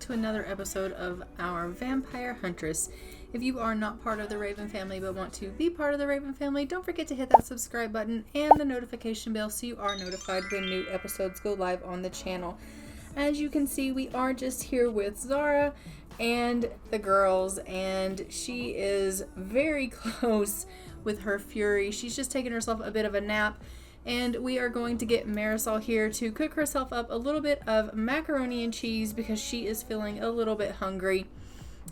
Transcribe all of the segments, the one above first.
to another episode of our Vampire Huntress. If you are not part of the Raven family but want to be part of the Raven family, don't forget to hit that subscribe button and the notification bell so you are notified when new episodes go live on the channel. As you can see, we are just here with Zara and the girls, and she is very close with her fury. She's just taken herself a bit of a nap, and we are going to get Marisol here to cook herself up a little bit of macaroni and cheese because she is feeling a little bit hungry.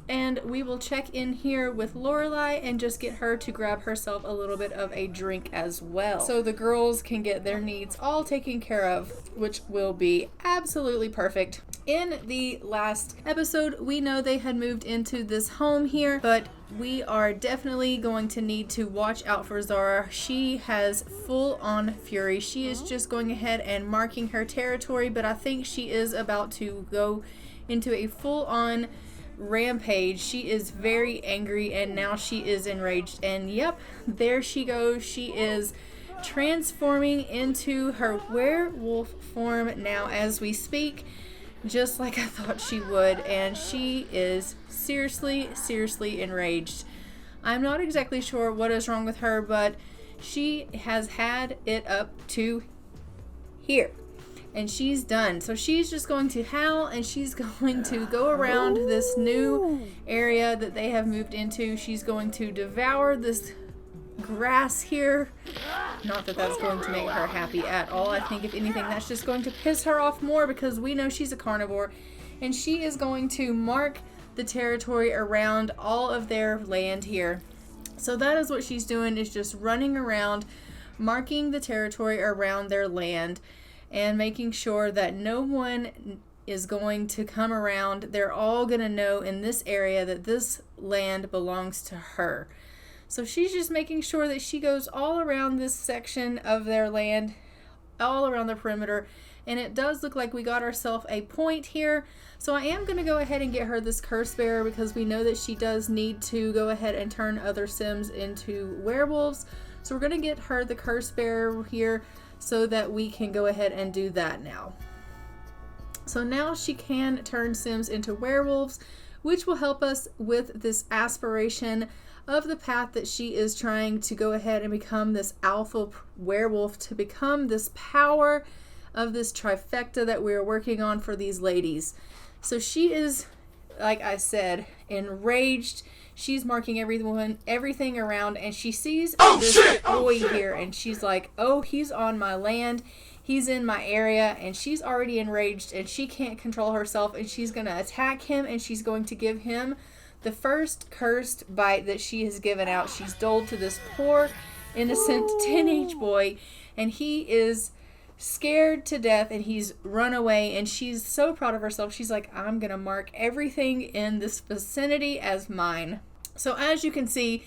And we will check in here with Lorelai and just get her to grab herself a little bit of a drink as well, so the girls can get their needs all taken care of, which will be absolutely perfect. In the last episode, we know they had moved into this home here, but we are definitely going to need to watch out for Zara. She has full-on fury. She is just going ahead and marking her territory, but I think she is about to go into a full-on rampage. She is very angry, and now she is enraged, and yep, there she goes. She is transforming into her werewolf form now as we speak, just like I thought she would, and she is seriously enraged. I'm not exactly sure what is wrong with her, but she has had it up to here, and she's done. So she's just going to howl, and she's going to go around this new area that they have moved into. She's going to devour this grass here. Not that that's going to make her happy at all. I think if anything, that's just going to piss her off more, because we know she's a carnivore, and she is going to mark the territory around all of their land here. So that is what she's doing, is just running around marking the territory around their land and making sure that no one is going to come around. They're all going to know in this area that this land belongs to her. So she's just making sure that she goes all around this section of their land, all around the perimeter. And it does look like we got ourselves a point here. So I am going to go ahead and get her this curse bearer, because we know that she does need to go ahead and turn other sims into werewolves. So we're going to get her the curse bearer here so that we can go ahead and do that now. So now she can turn sims into werewolves, which will help us with this aspiration of the path that she is trying to go ahead and become this alpha werewolf, to become this power of this trifecta that we're working on for these ladies. So she is, like I said, enraged. She's marking everything around, and she sees this boy here, and she's like, oh, he's on my land, he's in my area, and she's already enraged, and she can't control herself, and she's going to attack him, and she's going to give him the first cursed bite that she has given out. She's doled to this poor, innocent teenage boy, and he is scared to death, and he's run away, and she's so proud of herself. She's like, I'm gonna mark everything in this vicinity as mine. So as you can see,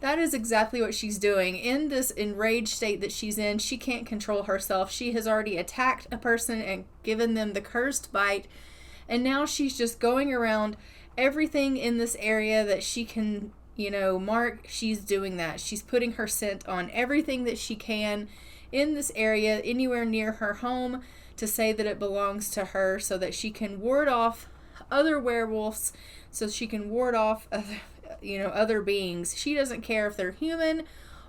that is exactly what she's doing. In this enraged state that she's in, she can't control herself. She has already attacked a person and given them the cursed bite, and now she's just going around everything in this area that she can, mark. She's doing that. She's putting her scent on everything that she can in this area, anywhere near her home, to say that it belongs to her, so that she can ward off other werewolves, so she can ward off other beings. She doesn't care if they're human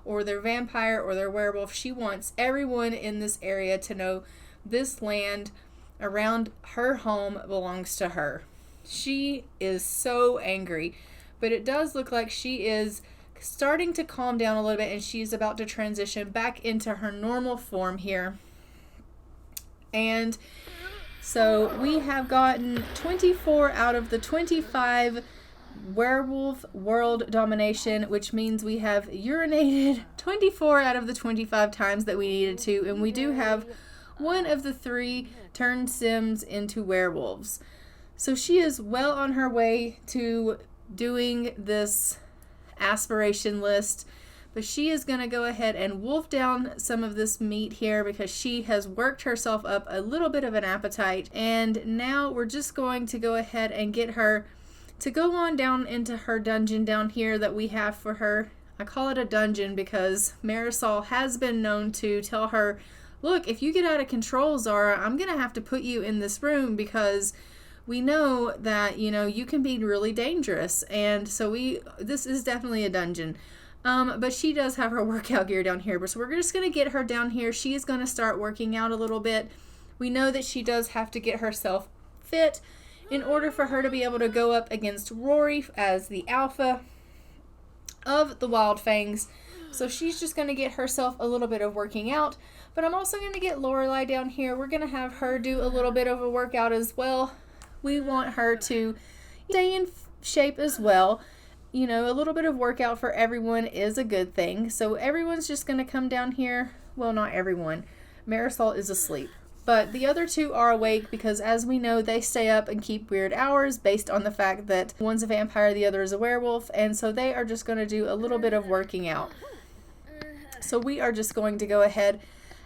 or they're vampire or they're werewolf. She wants everyone in this area to know this land around her home belongs to her. She is so angry, but it does look like she is starting to calm down a little bit, and she's about to transition back into her normal form here. And so we have gotten 24 out of the 25 werewolf world domination, which means we have urinated 24 out of the 25 times that we needed to, and we do have one of the 3 turned sims into werewolves. So she is well on her way to doing this aspiration list, but she is going to go ahead and wolf down some of this meat here, because she has worked herself up a little bit of an appetite, and now we're just going to go ahead and get her to go on down into her dungeon down here that we have for her. I call it a dungeon because Marisol has been known to tell her, look, if you get out of control, Zara, I'm going to have to put you in this room, because we know that, you can be really dangerous. And so this is definitely a dungeon. But she does have her workout gear down here. So we're just going to get her down here. She is going to start working out a little bit. We know that she does have to get herself fit in order for her to be able to go up against Rory as the alpha of the wildfangs. So she's just going to get herself a little bit of working out. But I'm also going to get Lorelai down here. We're going to have her do a little bit of a workout as well. We want her to stay in shape as well. A little bit of workout for everyone is a good thing. So everyone's just going to come down here. Well, not everyone. Marisol is asleep. But the other two are awake because, as we know, they stay up and keep weird hours based on the fact that one's a vampire, the other is a werewolf. And so they are just going to do a little bit of working out. So we are just going to go ahead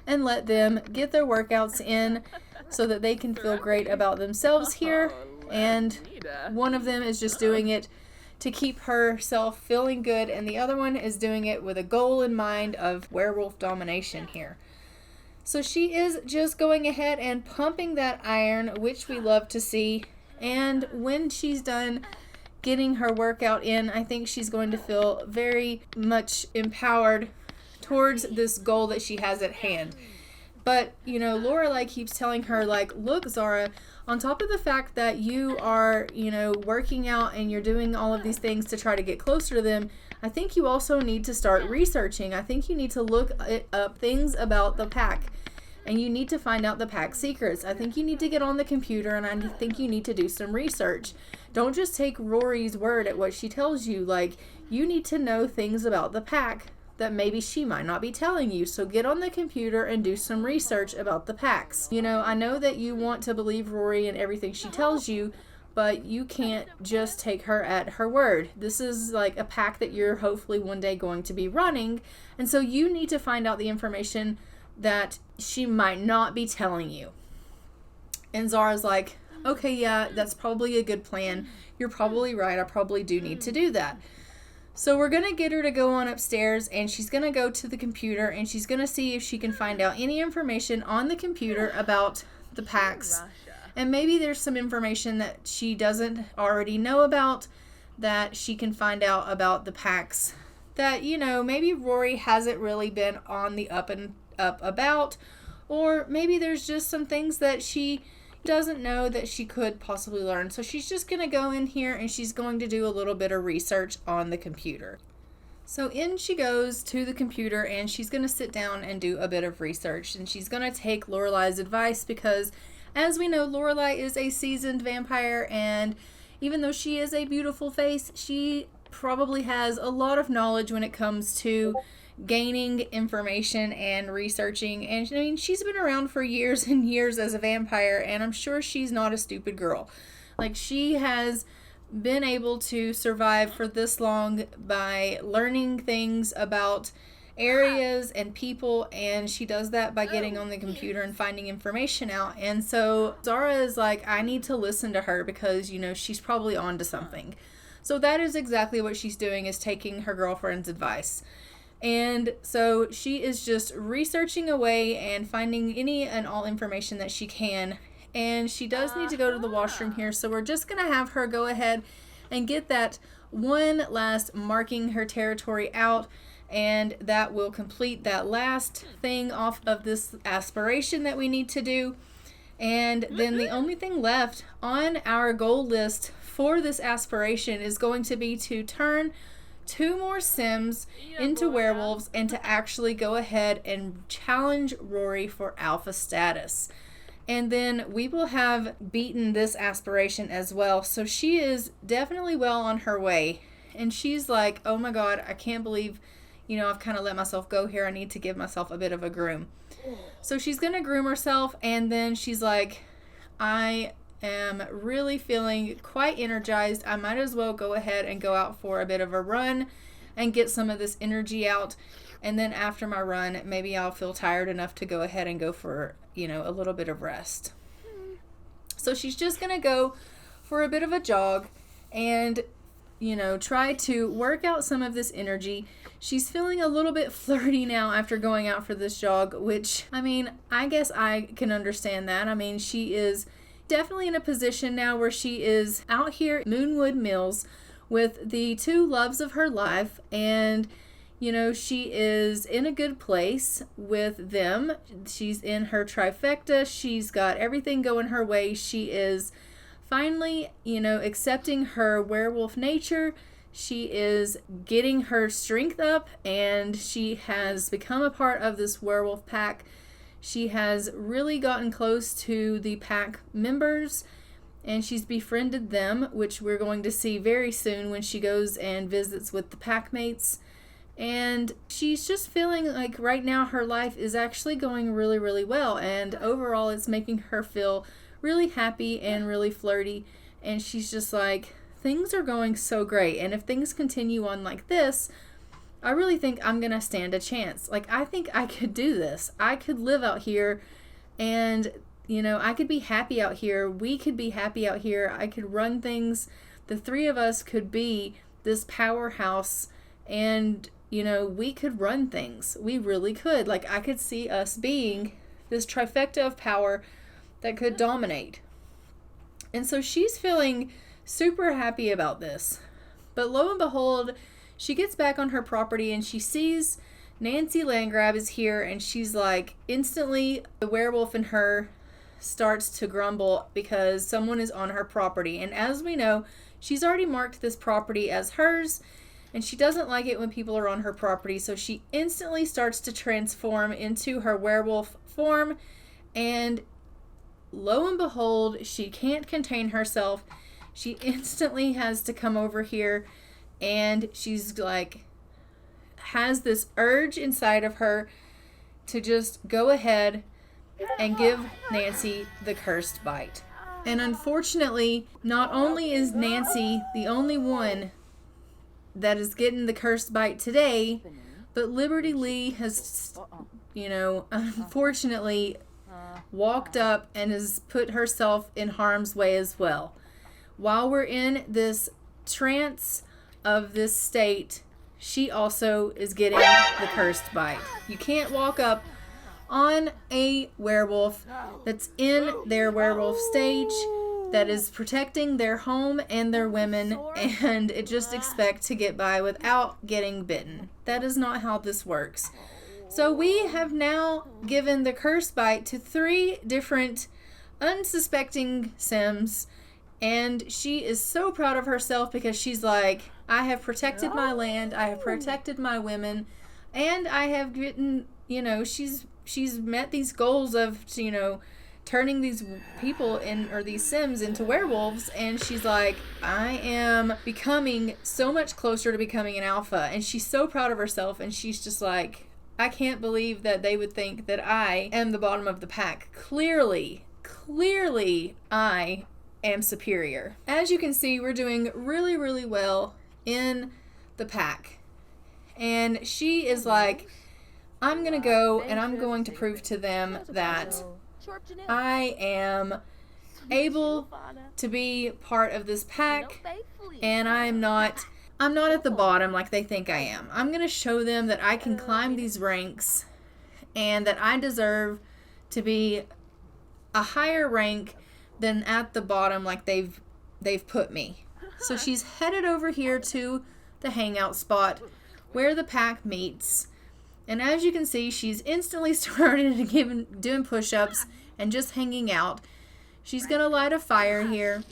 and let them get their workouts in so that they can feel great about themselves here. And one of them is just doing it to keep herself feeling good, and the other one is doing it with a goal in mind of werewolf domination here. So she is just going ahead and pumping that iron, which we love to see. And when she's done getting her workout in, I think she's going to feel very much empowered towards this goal that she has at hand. But, Lorelai keeps telling her, look, Zara, on top of the fact that you are, working out and you're doing all of these things to try to get closer to them, I think you also need to start researching. I think you need to look up things about the pack. And you need to find out the pack secrets. I think you need to get on the computer, and I think you need to do some research. Don't just take Rory's word at what she tells you. You need to know things about the pack that maybe she might not be telling you. So get on the computer and do some research about the packs. I know that you want to believe Rory and everything she tells you, but you can't just take her at her word. This is like a pack that you're hopefully one day going to be running. And so you need to find out the information that she might not be telling you. And Zara's like, okay, yeah, that's probably a good plan. You're probably right. I probably do need to do that. So we're going to get her to go on upstairs, and she's going to go to the computer, and she's going to see if she can find out any information on the computer about the packs. And maybe there's some information that she doesn't already know about that she can find out about the packs that, maybe Rory hasn't really been on the up and up about, or maybe there's just some things that she doesn't know that she could possibly learn. So she's just going to go in here and she's going to do a little bit of research on the computer. So in she goes to the computer, and she's going to sit down and do a bit of research, and she's going to take Lorelai's advice because, as we know, Lorelai is a seasoned vampire, and even though she is a beautiful face, she probably has a lot of knowledge when it comes to gaining information and researching. And I mean, she's been around for years and years as a vampire, and I'm sure she's not a stupid girl. She has been able to survive for this long by learning things about areas and people, and she does that by getting on the computer and finding information out. And so Zara is like, I need to listen to her because, she's probably on to something. So that is exactly what she's doing, is taking her girlfriend's advice. And so she is just researching away and finding any and all information that she can. And she does need to go to the washroom here. So we're just going to have her go ahead and get that one last marking her territory out. And that will complete that last thing off of this aspiration that we need to do. And then the only thing left on our goal list for this aspiration is going to be to turn 2 more Sims into werewolves and to actually go ahead and challenge Rory for alpha status. And then we will have beaten this aspiration as well. So she is definitely well on her way. And she's like, oh my God, I can't believe, I've kind of let myself go here. I need to give myself a bit of a groom. So she's going to groom herself, and then she's like, I am really feeling quite energized. I might as well go ahead and go out for a bit of a run and get some of this energy out. And then after my run, maybe I'll feel tired enough to go ahead and go for, a little bit of rest. So she's just going to go for a bit of a jog and, try to work out some of this energy. She's feeling a little bit flirty now after going out for this jog, which, I guess I can understand that. She is Definitely in a position now where she is out here at Moonwood Mills with the two loves of her life, and you know, she is in a good place with them. She's in her trifecta. She's got everything going her way. She is finally, you know, accepting her werewolf nature. She is getting her strength up, and she has become a part of this werewolf pack. She has really gotten close to the pack members, and she's befriended them, which we're going to see very soon when she goes and visits with the packmates. And she's just feeling like right now her life is actually going really, really well. And overall, it's making her feel really happy and really flirty. And she's just like, things are going so great. And if things continue on like this, I really think I'm going to stand a chance. Like, I think I could do this. I could live out here and, you know, I could be happy out here. We could be happy out here. I could run things. The three of us could be this powerhouse, and you know, we could run things. We really could. Like, I could see us being this trifecta of power that could dominate. And so she's feeling super happy about this. But lo and behold, she gets back on her property and she sees Nancy Landgrab is here, and she's like, instantly the werewolf in her starts to grumble because someone is on her property. And as we know, she's already marked this property as hers, and she doesn't like it when people are on her property, so she instantly starts to transform into her werewolf form, and lo and behold, she can't contain herself. She instantly has to come over here, and she's like, has this urge inside of her to just go ahead and give Nancy the cursed bite. And unfortunately, not only is Nancy the only one that is getting the cursed bite today, but Liberty Lee has, you know, unfortunately walked up and has put herself in harm's way as well. While we're in this trance of this state, she also is getting the cursed bite. You can't walk up on a werewolf that's in their werewolf stage, that is protecting their home and their women, and just expect to get by without getting bitten. That is not how this works. So we have now given the curse bite to 3 different unsuspecting Sims, and she is so proud of herself because she's like, I have protected my land, I have protected my women, and I have gotten, you know, she's met these goals of, you know, turning these people in, or these Sims, into werewolves, and she's like, I am becoming so much closer to becoming an alpha. And she's so proud of herself, and she's just like, I can't believe that they would think that I am the bottom of the pack. Clearly I am superior. As you can see, we're doing really, really well in the pack, and she is like, I'm gonna go and I'm going to prove to them that I am able to be part of this pack, and I'm not at the bottom like they think I am. I'm going to show them that I can climb these ranks, and that I deserve to be a higher rank than at the bottom like they've put me. So she's headed over here to the hangout spot where the pack meets. And as you can see, she's instantly started doing push-ups and just hanging out. She's going to light a fire here,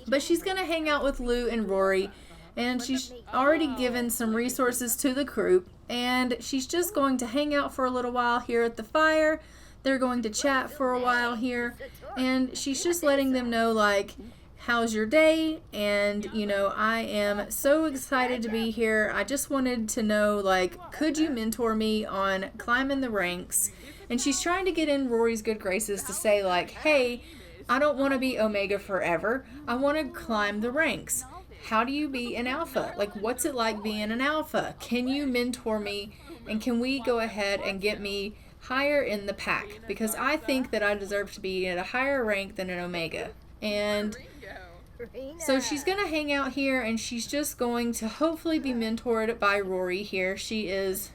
but she's going to hang out with Lou and Rory, and she's already given some resources to the group, and she's just going to hang out for a little while here at the fire. They're going to chat for a while here, and she's just letting them know, like, how's your day? And, you know, I am so excited to be here. I just wanted to know, like, could you mentor me on climbing the ranks? And she's trying to get in Rory's good graces to say, like, hey, I don't want to be Omega forever. I want to climb the ranks. How do you be an alpha? Like, what's it like being an alpha? Can you mentor me? And can we go ahead and get me higher in the pack? Because I think that I deserve to be at a higher rank than an Omega. And so she's going to hang out here, and she's just going to hopefully be mentored by Rory here. She is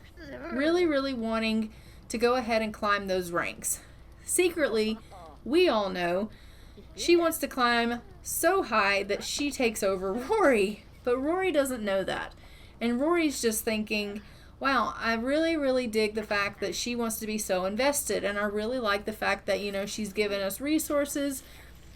really, really wanting to go ahead and climb those ranks. Secretly, we all know she wants to climb so high that she takes over Rory. But Rory doesn't know that. And Rory's just thinking, wow, I really, really dig the fact that she wants to be so invested. And I really like the fact that, she's given us resources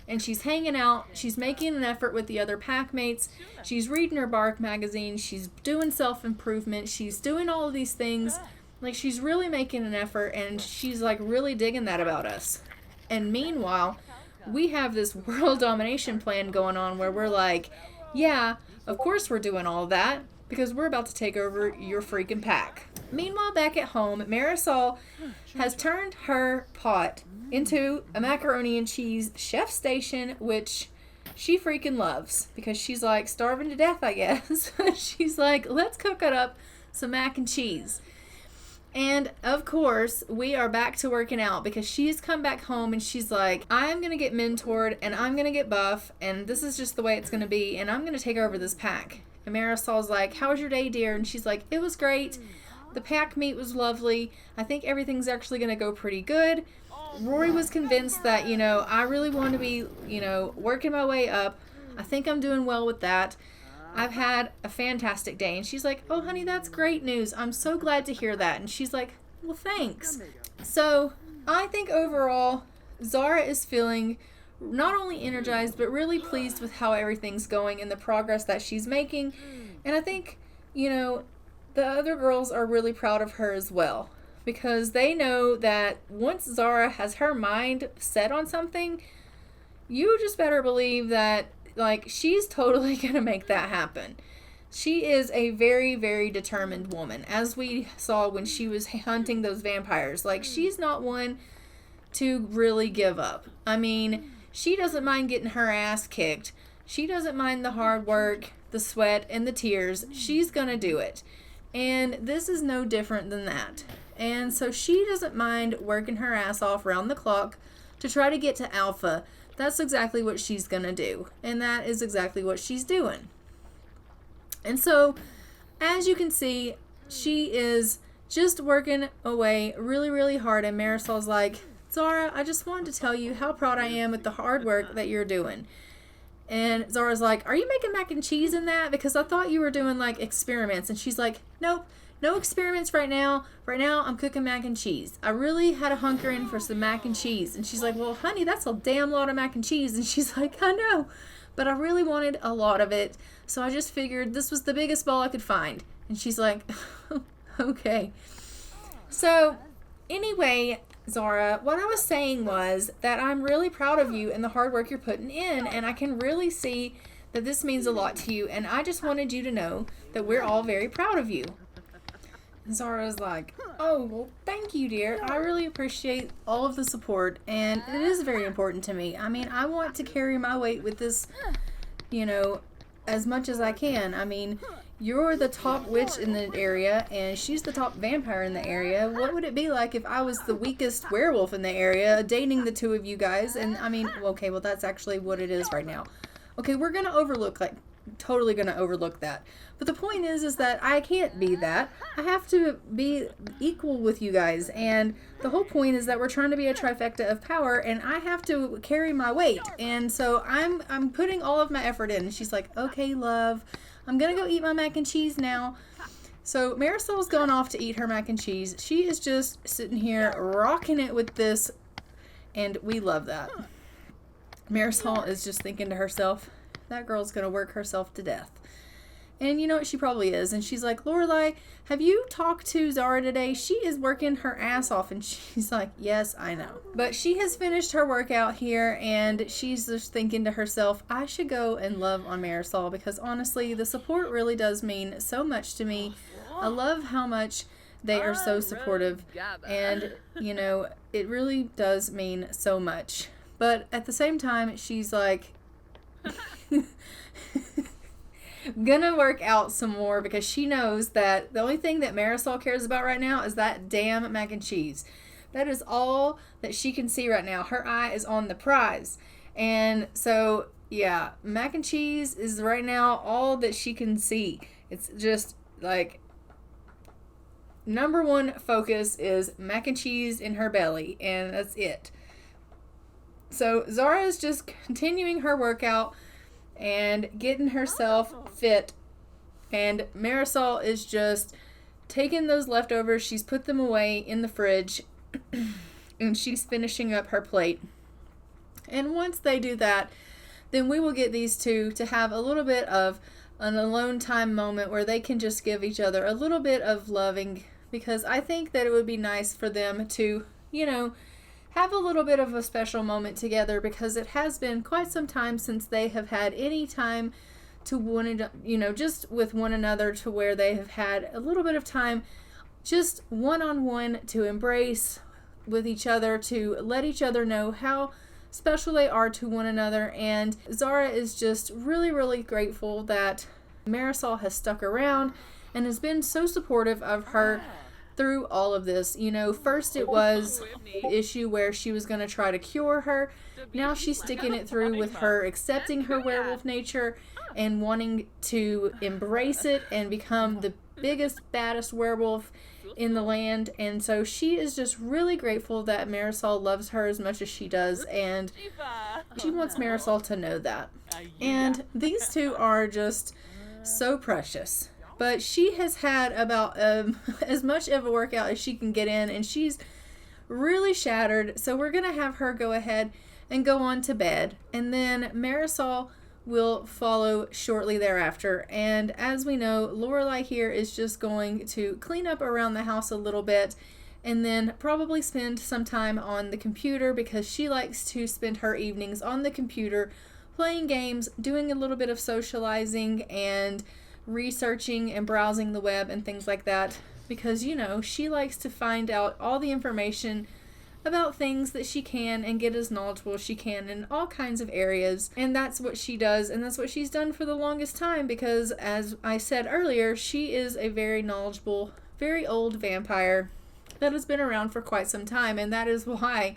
and she's hanging out. She's making an effort with the other packmates. She's reading her Bark magazine. She's doing self-improvement. She's doing all of these things. Like, she's really making an effort, and she's, like, really digging that about us. And meanwhile, we have this world domination plan going on where we're like, yeah, of course we're doing all that because we're about to take over your freaking pack. Meanwhile, back at home, Marisol has turned her pot into a macaroni and cheese chef station, which she freaking loves because she's, like, starving to death, I guess. She's like, let's cook it up some mac and cheese. And, of course, we are back to working out because she's come back home and she's like, I'm going to get mentored and I'm going to get buff and this is just the way it's going to be and I'm going to take over this pack. And Marisol's like, how was your day, dear? And she's like, it was great. The pack meet was lovely. I think everything's actually going to go pretty good. Rory was convinced that, I really want to be, working my way up. I think I'm doing well with that. I've had a fantastic day. And she's like, oh, honey, that's great news. I'm so glad to hear that. And she's like, well, thanks. So I think overall, Zara is feeling not only energized, but really pleased with how everything's going and the progress that she's making. And I think, the other girls are really proud of her as well. Because they know that once Zara has her mind set on something, you just better believe that she's totally going to make that happen. She is a very, very determined woman, as we saw when she was hunting those vampires. She's not one to really give up. I mean, she doesn't mind getting her ass kicked. She doesn't mind the hard work, the sweat, and the tears. She's going to do it. And this is no different than that. And so she doesn't mind working her ass off around the clock to try to get to alpha. That's exactly what she's going to do. And that is exactly what she's doing. And so, as you can see, she is just working away really, really hard. And Marisol's like, Zara, I just wanted to tell you how proud I am with the hard work that you're doing. And Zara's like, are you making mac and cheese in that? Because I thought you were doing, experiments. And she's like, nope. No experiments right now. Right now, I'm cooking mac and cheese. I really had a hunker in for some mac and cheese. And she's like, well, honey, that's a damn lot of mac and cheese. And she's like, I know, but I really wanted a lot of it. So I just figured this was the biggest ball I could find. And she's like, okay. So anyway, Zara, what I was saying was that I'm really proud of you and the hard work you're putting in. And I can really see that this means a lot to you. And I just wanted you to know that we're all very proud of you. Zara's like, oh, well, thank you, dear. I really appreciate all of the support, and it is very important to me. I mean, I want to carry my weight with this, as much as I can. I mean, you're the top witch in the area, and she's the top vampire in the area. What would it be like if I was the weakest werewolf in the area, dating the two of you guys? And, I mean, okay, well, that's actually what it is right now. Okay, we're going to totally going to overlook that. But the point is that I can't be that. I have to be equal with you guys. And the whole point is that we're trying to be a trifecta of power, and I have to carry my weight. And so I'm putting all of my effort in. And she's like, okay, love, I'm going to go eat my mac and cheese now. So Marisol's gone off to eat her mac and cheese. She is just sitting here rocking it with this, and we love that. Marisol is just thinking to herself, that girl's going to work herself to death. And you know what? She probably is. And she's like, Lorelai, have you talked to Zara today? She is working her ass off. And she's like, yes, I know. But she has finished her workout here, and she's just thinking to herself, I should go and love on Marisol, because honestly, the support really does mean so much to me. I love how much they are so supportive. And, it really does mean so much. But at the same time, she's like, gonna work out some more, because she knows that the only thing that Marisol cares about right now is that damn mac and cheese. That is all that she can see right now. Her eye is on the prize. And so, yeah, mac and cheese is right now all that she can see. It's just number one focus is mac and cheese in her belly, and that's it. So Zara is just continuing her workout and getting herself fit. And Marisol is just taking those leftovers. She's put them away in the fridge. And she's finishing up her plate. And once they do that, then we will get these two to have a little bit of an alone time moment where they can just give each other a little bit of loving, because I think that it would be nice for them to, have a little bit of a special moment together, because it has been quite some time since they have had any time to just with one another, to where they have had a little bit of time just one-on-one to embrace with each other, to let each other know how special they are to one another. And Zara is just really, really grateful that Marisol has stuck around and has been so supportive of her through all of this. First it was the issue where she was going to try to cure her. Now she's sticking it through with her accepting her werewolf nature and wanting to embrace it and become the biggest, baddest werewolf in the land. And so she is just really grateful that Marisol loves her as much as she does, and she wants Marisol to know that. And these two are just so precious. But she has had about as much of a workout as she can get in, and she's really shattered. So we're going to have her go ahead and go on to bed, and then Marisol will follow shortly thereafter. And as we know, Lorelai here is just going to clean up around the house a little bit, and then probably spend some time on the computer, because she likes to spend her evenings on the computer playing games, doing a little bit of socializing, and researching and browsing the web and things like that, because she likes to find out all the information about things that she can and get as knowledgeable as she can in all kinds of areas. And that's what she does, and that's what she's done for the longest time, because as I said earlier, she is a very knowledgeable, very old vampire that has been around for quite some time. And that is why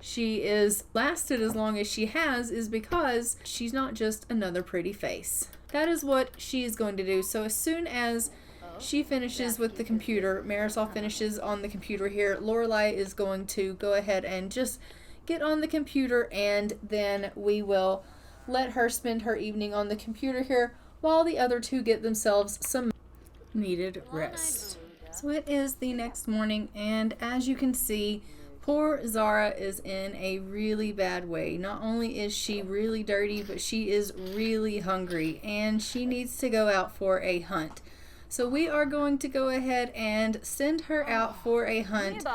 she is lasted as long as she has, is because she's not just another pretty face. That is what she is going to do. So as soon as she finishes with the computer, Marisol finishes on the computer here, Lorelai is going to go ahead and just get on the computer, and then we will let her spend her evening on the computer here while the other two get themselves some needed rest. So it is the next morning, and as you can see, poor Zara is in a really bad way. Not only is she really dirty, but she is really hungry, and she needs to go out for a hunt. So we are going to go ahead and send her out for a hunt.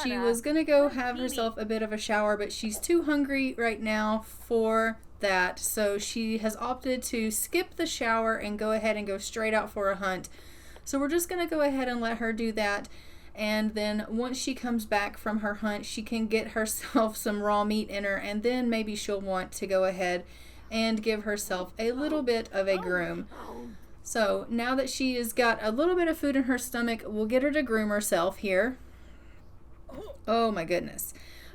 She was going to go have herself a bit of a shower, but she's too hungry right now for that. So she has opted to skip the shower and go ahead and go straight out for a hunt. So we're just going to go ahead and let her do that. And then once she comes back from her hunt, she can get herself some raw meat in her, and then maybe she'll want to go ahead and give herself a little bit of a groom. So now that she has got a little bit of food in her stomach, we'll get her to groom herself here. Oh my goodness.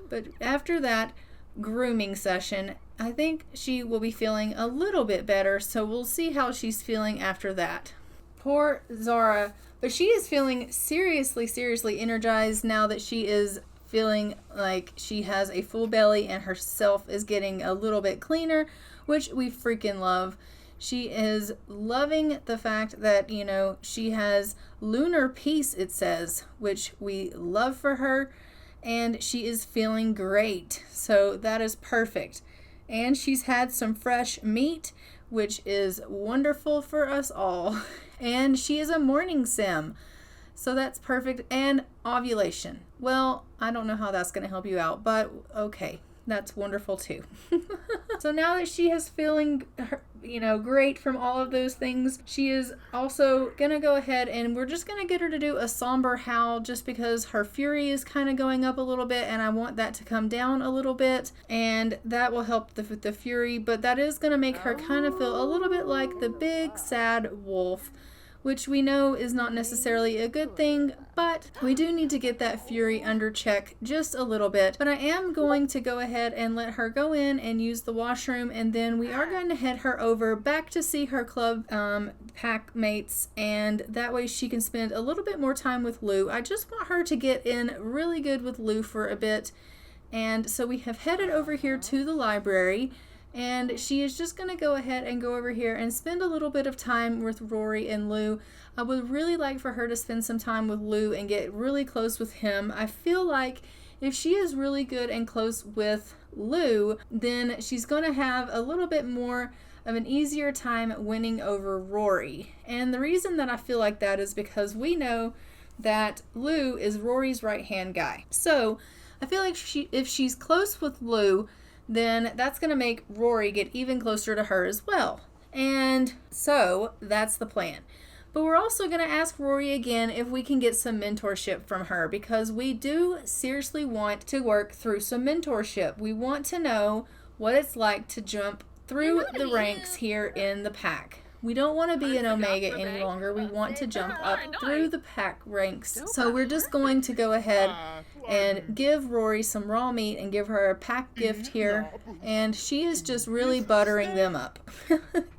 But after that grooming session, I think she will be feeling a little bit better. So we'll see how she's feeling after that. Poor Zara. But she is feeling seriously energized now that she is feeling like she has a full belly and herself is getting a little bit cleaner, which we freaking love. She is loving the fact that, she has lunar peace, it says, which we love for her, and she is feeling great. So that is perfect. And she's had some fresh meat, which is wonderful for us all. And she is a morning sim. So that's perfect. And ovulation. Well, I don't know how that's going to help you out, but okay. That's wonderful too. So now that she is feeling, great from all of those things, she is also going to go ahead and we're just going to get her to do a somber howl, just because her fury is kind of going up a little bit and I want that to come down a little bit, and that will help the fury, but that is going to make her kind of feel a little bit like the big sad wolf, which we know is not necessarily a good thing, but we do need to get that fury under check just a little bit. But I am going to go ahead and let her go in and use the washroom, and then we are going to head her over back to see her club packmates, and that way she can spend a little bit more time with Lou. I just want her to get in really good with Lou for a bit, And so we have headed over here to the library, and she is just going to go ahead and go over here and spend a little bit of time with Rory and Lou. I would really like for her to spend some time with Lou and get really close with him. I feel like if she is really good and close with Lou, then she's going to have a little bit more of an easier time winning over Rory. And the reason that I feel like that is because we know that Lou is Rory's right-hand guy. So I feel like if she's close with Lou, then that's going to make Rory get even closer to her as well. And so that's the plan. But we're also going to ask Rory again if we can get some mentorship from her, because we do seriously want to work through some mentorship. We want to know what it's like to jump through the ranks here in the pack. We don't want to be an Omega any longer. We want to jump up through the pack ranks. So we're just going to go ahead and give Rory some raw meat and give her a pack gift here. And she is just really buttering them up,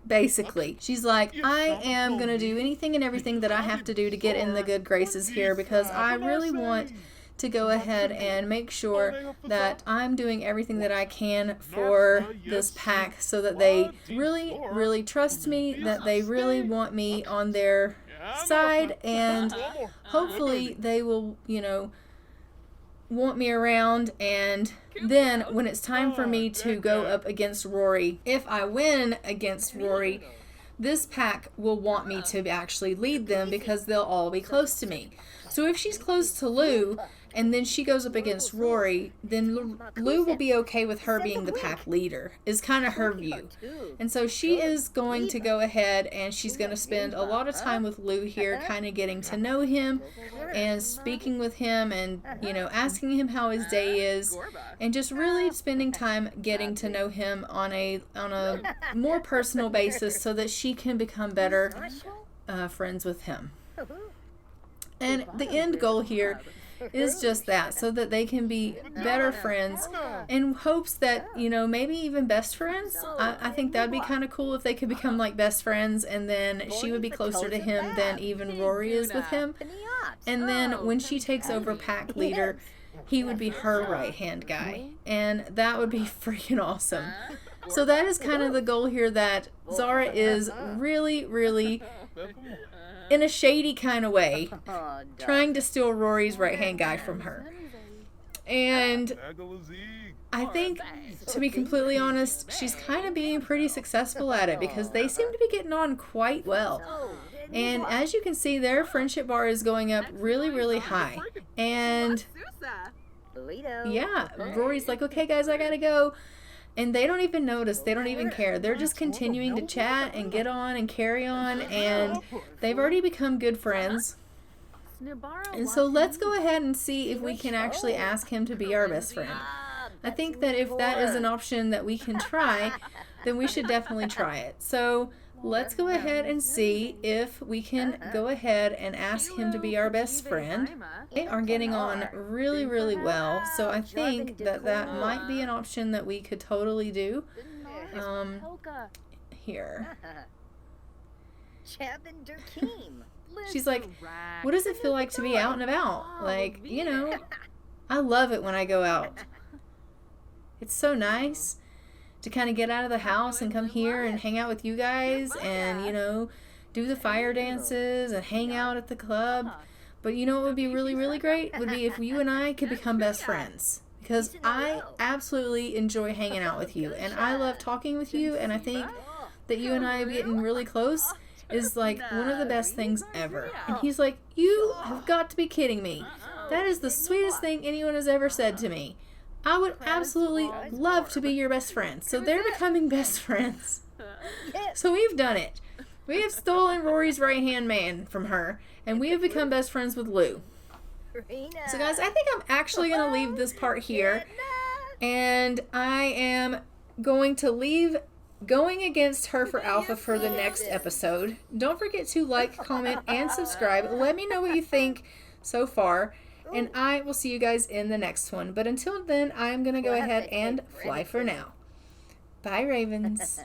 basically. She's like, I am going to do anything and everything that I have to do to get in the good graces here, because I really want to go ahead and make sure that I'm doing everything that I can for this pack, so that they really, really trust me, that they really want me on their side, and hopefully they will, you know, want me around. And then when it's time for me to go up against Rory, if I win against Rory, this pack will want me to actually lead them, because they'll all be close to me. So if she's close to Lou, and then she goes up against Rory, then Lou will be okay with her being the pack leader, is kind of her view. And so she is going to go ahead and she's going to spend a lot of time with Lou here, kind of getting to know him and speaking with him and, you know, asking him how his day is, and just really spending time getting to know him on a more personal basis, so that she can become better friends with him. And the end goal here is just that, so that they can be better friends, in hopes that, you know, maybe even best friends. I think that'd be kind of cool if they could become like best friends, and then she would be closer to him than even Rory is with him. And then when she takes over pack leader, he would be her right-hand guy, and that would be freaking awesome. So that is kind of the goal here, that Zara is really, really, in a shady kind of way, trying to steal Rory's right-hand guy from her. And I think, to be completely honest, she's kind of being pretty successful at it, because they seem to be getting on quite well. And as you can see, their friendship bar is going up really, really high. And yeah, Rory's like, okay guys, I gotta go. And they don't even notice. They don't even care. They're just continuing to chat and get on and carry on. And they've already become good friends. And so let's go ahead and see if we can actually ask him to be our best friend. I think that if that is an option that we can try, then we should definitely try it. So let's go ahead and see if we can go ahead and ask him to be our best friend. They are getting on really, really well, so I think that that might be an option that we could totally do. Here. She's like, what does it feel like to be out and about? Like, you know, I love it when I go out. It's so nice to kind of get out of the house and come here and hang out with you guys and, you know, do the fire dances and hang out at the club. But you know what would be really, really great? Would be if you and I could become best friends. Because I absolutely enjoy hanging out with you. And I love talking with you. And I think that you and I getting really close is like one of the best things ever. And he's like, you have got to be kidding me. That is the sweetest thing anyone has ever said to me. I would absolutely love to be your best friend. So they're becoming best friends. So we've done it. We have stolen Rory's right-hand man from her, and we have become best friends with Lou. So guys, I think I'm actually going to leave this part here, and I am going to leave going against her for Alpha for the next episode. Don't forget to like, comment, and subscribe. Let me know what you think so far. And I will see you guys in the next one. But until then, I'm going to go ahead and fly for now. Bye, Ravens.